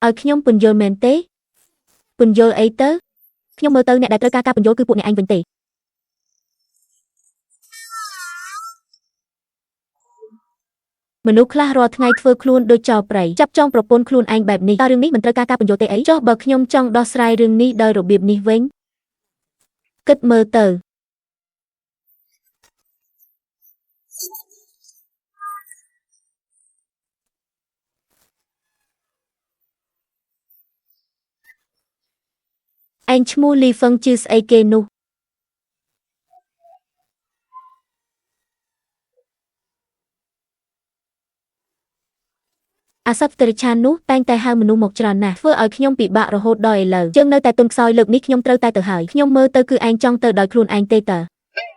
ឲ្យខ្ញុំពន្យល់មែនទេពន្យល់អីទៅខ្ញុំមើលទៅអ្នកដែលត្រូវការការពន្យល់គឺពួកអ្នកឯងវិញទេមនុស្សខ្លះរាល់ថ្ងៃធ្វើខ្លួនដូចចោរព្រៃចាប់ចងប្រពន្ធខ្លួនឯងបែបនេះតើរឿងនេះមិនត្រូវការការពន្យល់ទេអីចុះបើខ្ញុំចង់ដោះស្រាយរឿងនេះដោយរបៀបនេះវិញគិតមើលទៅឯងឈ្មោះលីហ្វឹងជឿស្អីគេនោះអាសត្វតិរិឆាននោះតែងតែហៅមនុស្សមកច្រើនណាស់ធ្វើឲ្យខ្ញុំពិបាករហូតដល់ឥឡូវយើងនៅតែទន់ខ្សោយលើកនេះខ្ញុំត្រូវតែទៅហើយខ្ញុំមើលទៅគឺឯងចង់ទៅដោយខ្លួនឯងទេតើ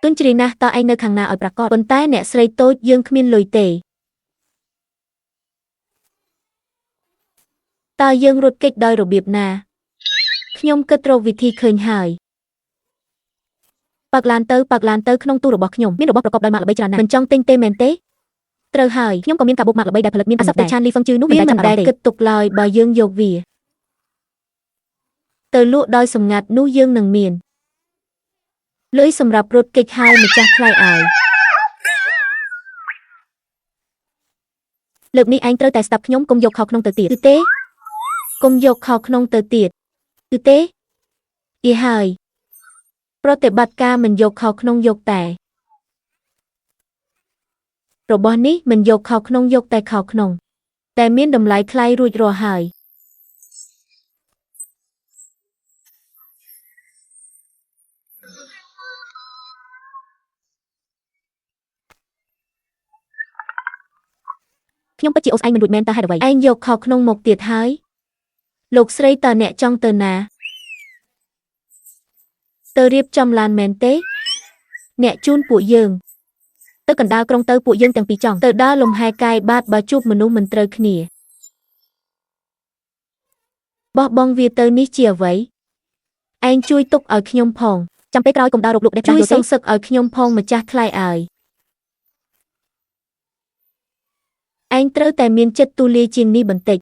ទុនជ្រីណាស់តើឯងនៅខាងណាឲ្យប្រាកដប៉ុន្តែអ្នកស្រីតូចយើងគ្មានលុយទេតើយើងរត់គេចដោយរបៀបណាខ្ញុំគិតរកវិធីឃើញហើយប៉ាក់ឡានទៅក្នុងទូរបស់ខ្ញុំមានរបស់ប្រកបដោយម៉ាកល្បីច្រើនណាស់មិនចង់ទិញទេមែនទេត្រូវហើយខ្ញុំក៏មានកាបូបម៉ាកល្បីដែលផលិតមានអាសត្វតិឆានលីហ្វឹងជឿនោះវាមិនដែលគិតទុកឡើយបើយើងយកវាទៅលក់ដោយសម្ងាត់នោះយើងនឹងមានលុយសម្រាប់រត់គេចហើយម្ចាស់ថ្លៃឲ្យលើកនេះឯងត្រូវតែស្ដាប់ខ្ញុំកុំយកខោក្នុងទៅទៀតគឺទេកុំយកខោក្នុងទៅទៀតគឺទេយីហើយប្រតិបត្តិការមិនយកខោក្នុងយកតែរបស់នេះមិនយកខោក្នុងយកតែខោក្នុងតែមានតម្លៃថ្លៃរួចរាល់ហើយខ្ញុំពិតជាអូសឯងមិនរួចមែនតើហេតុអ្វីឯងយកខោក្នុងមកទៀតហើយលោកស្រីតើអ្នកចង់ទៅណាទៅរៀបចំឡានមែនទេអ្នកជូនពួកយើងទៅកណ្ដាលក្រុងទៅពួកយើងទាំងពីរចង់ទៅដើរលំហែកាយបាតបើជួបមនុស្សមិនត្រូវគ្នាបោះបង់វាទៅនេះជាអ្វីឯងជួយទុកឲ្យខ្ញុំផងចាំពេលក្រោយកុំដើររកលក់ដេកជួយសងសឹកឲ្យខ្ញុំផងម្ចាស់ថ្លៃឲ្យឯងត្រូវតែមានចិត្តទូលាយជាងនេះបន្តិច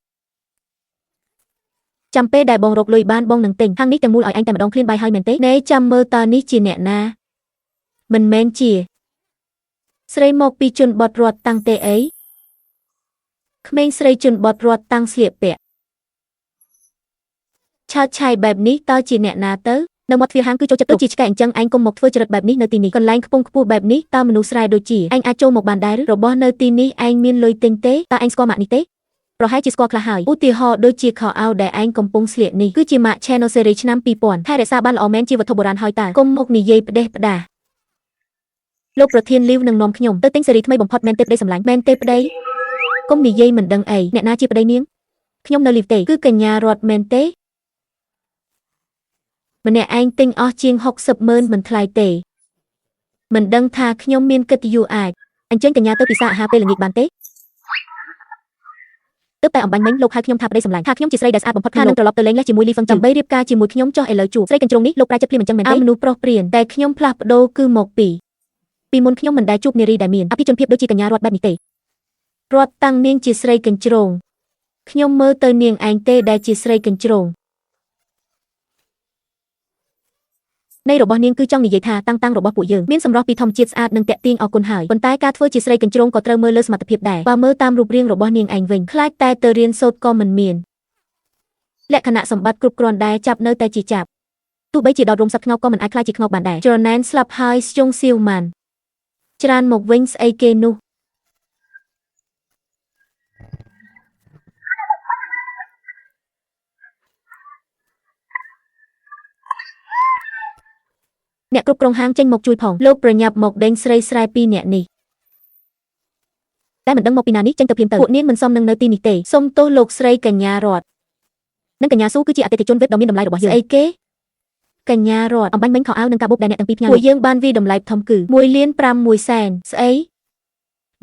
ចាំពេលដែលបងរកលុយបានបងនឹងទិញហាងនេះទាំងមូលឲ្យឯងតែម្ដងឃ្លានបាយហើយមែនទេណែចាំមើលតើនេះជាអ្នកណាមិនមែនជាស្រីមកពីជនបទរត់តាំងទេអីក្មេងស្រីជនបទរត់តាំងស្លៀកពាក់ឆើតឆាយបែបនេះតើជាអ្នកណាទៅនៅមាត់ទ្វារហាងគឺចូលចិត្តដូចជាឆ្កែអញ្ចឹងឯងកុំមកធ្វើចរិតបែបនេះនៅទីនេះកន្លែងខ្ពង់ខ្ពស់បែបនេះតើមនុស្សស្រែដូចជាឯងអាចចូលមកបានដែរឬរបស់នៅទីនេះឯងមានលុយទិញទេតើឯងស្គាល់ម៉ាកនេះទេប្រហែលជាស្គាល់ខ្លះហើយឧទាហរណ៍ដូចជាខោអាវដែលឯងកំពុងស្លៀកនេះគឺជាម៉ាក Channel Series ឆ្នាំ2000ថែរក្សាបានល្អមែនជាវត្ថុបុរាណហើយតើកុំមកនិយាយផ្ដេសផ្ដាសលោកប្រធានលីវនឹងនាំខ្ញុំទៅទិញស៊េរីថ្មីបំផុតមែនទេប្តីសម្លាញ់មែនទេប្តីកុំនិយាយមិនដឹងអីអ្នកណាជាប្តីនាងខ្ញុំនៅលីវទេគឺកញ្ញារតមែនទេម្នាក់ឯងទិញអស់ជាង60,000មិនថ្លៃទេមិនដឹងថាខ្ញុំមានកិត្តិយសអាចអញ្ចឹងកញ្ញាទៅពិសាអាហារពេលល្ងាចបានទេទើបតែអំបញ្ញមិញលោកហៅខ្ញុំថាប្តីសម្លាញ់ថាខ្ញុំជាស្រីដែលស្អាតបំផុតថានឹងត្រឡប់ទៅលេងលេះជាមួយលីហ្វឹងដើម្បីរៀបការជាមួយខ្ញុំចុះឥឡូវជួបស្រីកញ្ជ្រងនេះលោកប្រាជ្ញចិត្តភ្លាមអញ្ចឹងមែនទេមនុស្សប្រុសព្រានតែខ្ញុំផ្លាស់ប្ដូរគឺមកពីមុនខ្ញុំមិនដែលជួបនារីដែលមានអភិជនភាពដូចជាកញ្ញារតបែបនេះទេរតតាំងនាងជាស្រីកញ្ជ្រងខ្ញុំមើលទៅនាងឯងទេដែលជាស្រីកញ្ជ្រងនៃរបស់នាងគឺចង់និយាយថាតាំងរបស់ពួកយើងមានសម្រស់ពីធម្មជាតិស្អាតនិងតាក់ទាញអរគុណហើយប៉ុន្តែការធ្វើជាស្រីកញ្ជ្រងក៏ត្រូវមើលលើសមត្ថភាពដែរបើមើលតាមរូបរាងរបស់នាងឯងវិញខ្លាចតែទៅរៀនសូត្រក៏មិនមានលក្ខណៈសម្បត្តិគ្រប់គ្រាន់ដែរចាប់នៅតែជាចាប់ទោះបីជាដតរំសត្វខ្ងោកក៏មិនអាចខ្លាចជាខ្ងោកបានដែរច្រណែនស្លាប់ហើយស្យងសៀវម៉ាន់ច្រើនមកវិញស្អីគេនោះអ្នកគ្រប់គ្រងហាងចេញមកជួយផងលោកប្រញាប់មកដេញស្រីស្រែ2នាក់នេះតែមិនដឹងមកពីណានេះចេញទៅភ្លាមទៅពួកនាងមិនសមនឹងនៅទីនេះទេសុំទោសលោកស្រីកញ្ញារតនិងកញ្ញាស៊ូគឺជាអតិថិជនវេបដ៏មានតម្លៃរបស់យើងស្អីគេកញ្ញារតអំបញ្ញមិញខោអាវនិងកាបូបដែលអ្នកទាំងពីរផ្ញើពួកយើងបានវាតម្លៃធំគឺ1,500,000ស្អី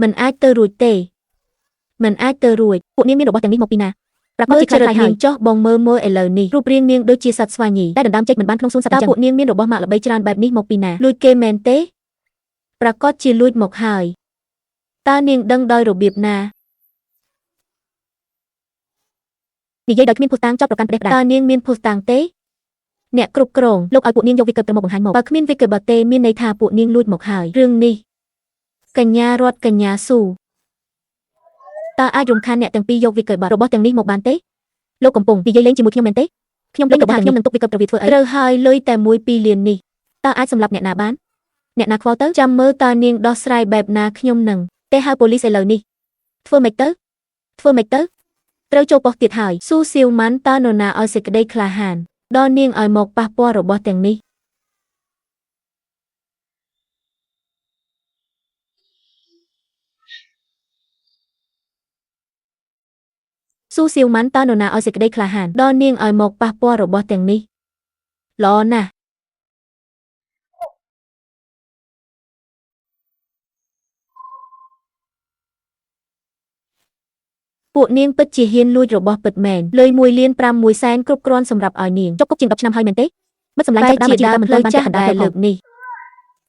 មិនអាចទៅរួចទេមិនអាចទៅរួចពួកនាងមានរបស់ទាំងនេះមកពីណាប្រកាសជាខ្លាំងហើយចុះបងមើលឥឡូវនេះរូបរាងនាងដូចជាសត្វស្វាញីតែដណ្ដើមចេញមិនបានក្នុងសួនសត្វអញ្ចឹងតើពួកនាងមានរបស់ម៉ាកល្បីច្រើនបែបនេះមកពីណាលួចគេមែនទេប្រកាសជាលួចមកហើយតើនាងដឹងដោយរបៀបណា និយាយដោយគ្មានភស្តុតាងចោទប្រកាន់ផ្ដេសផ្ដាសតើនាងមានភស្តុតាងទេអ្នកគ្រប់គ្រងលោកឲ្យពួកនាងយកវិកលទៅមកបង្ហាញមកបើគ្មានវិកលបើទេមានន័យថាពួកនាងលួចមកហើយរឿងនេះកញ្ញារតកញ្ញាស៊ូតើអាចរំខានអ្នកទាំងពីរយកវិកលរបស់ទាំងនេះមកបានទេលោកកំពុងនិយាយលេងជាមួយខ្ញុំមែនទេខ្ញុំលេងរបស់ខ្ញុំនឹងទុកវិកលទៅវាធ្វើអីត្រូវហើយលុយតែ1-2 លាននេះតើអាចសម្លាប់អ្នកណាបានអ្នកណាខ្វល់ទៅចាំមើលតើនាងដោះស្រាយបែបណាខ្ញុំនឹងទេហៅប៉ូលីសឥឡូវនេះធ្វើម៉េចទៅត្រូវចូលប៉ុស្តិ៍ទៀតហើយស៊ូសៀវម៉ាន់តើនរណាឲ្យសេចក្តីក្លាហានដល់នាងឲ្យមកប៉ះពាល់របស់ទាំងនេះស៊ូសៀវម៉ាន់តើនរណាឲ្យសេចក្តីក្លាហានដល់នាងឲ្យមកប៉ះពាល់របស់ទាំងនេះល្អណាស់ពួកនាងពិតជាហ៊ានលួចរបស់ពិតមែនលុយ1,500,000គ្រប់គ្រាន់សម្រាប់ឲ្យនាងជាប់គុកជាង10 ឆ្នាំហើយមែនទេមិនសម្លាញ់ចាប់ដើមអាជីវកម្មមិនទាន់បានចាស់ដែរលើកនេះ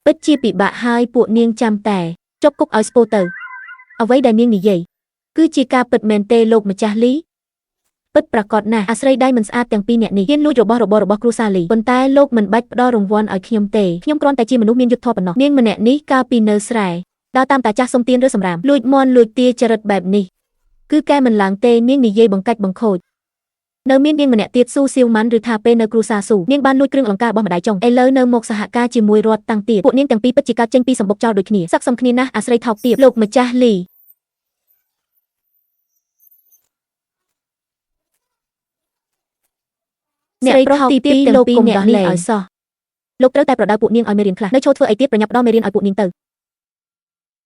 ពិតជាពិបាកហើយពួកនាងចាំតែជាប់គុកឲ្យស្ពោទៅអ្វីដែលនាងនិយាយគឺជាការពិតមែនទេលោកម្ចាស់លីពិតប្រាកដណាស់អាស្រ័យដៃមិនស្អាតទាំងពីរអ្នកនេះហ៊ានលួចរបស់គ្រួសារលីប៉ុន្តែលោកមិនបាច់ផ្ដល់រង្វាន់ឲ្យខ្ញុំទេខ្ញុំគ្រាន់តែជាមនុស្សមានយុត្តិធម៌ប៉ុណ្ណោះនាងម្នាក់នេះកាលពីនៅស្រែដើរតាមតាចាស់សុំទានឬសម្រាមលួចមន់លួចទាចរិតបែបនេះគឺកែមិនឡើងទេនាងនិយាយបង្កាច់បង្ខូចនៅមាននាងម្នាក់ទៀតស៊ូសៀវម៉ាន់ឬថាពេលនៅគ្រួសារស៊ូនាងបានលួចគ្រឿងអលង្ការរបស់ម្ដាយចុងឥឡូវនៅមកសហការជាមួយរដ្ឋតាំងទៀតពួកនាងទាំងពីរពិតជាកើតចេញពីសម្បុកចោលដូចគ្នាស័ក្តិសមគ្នាណាស់អាស្រ័យថោកទាបលោកម្ចាស់លីអ្នកប្រុសទី2លោកគុំដោះលែងឲ្យសោះលោកត្រូវតែប្រដៅពួកនាងឲ្យមេរៀនខ្លះនៅឈរធ្វើអីទៀតប្រញាប់ដល់មេរៀនឲ្យពួកនាងទៅ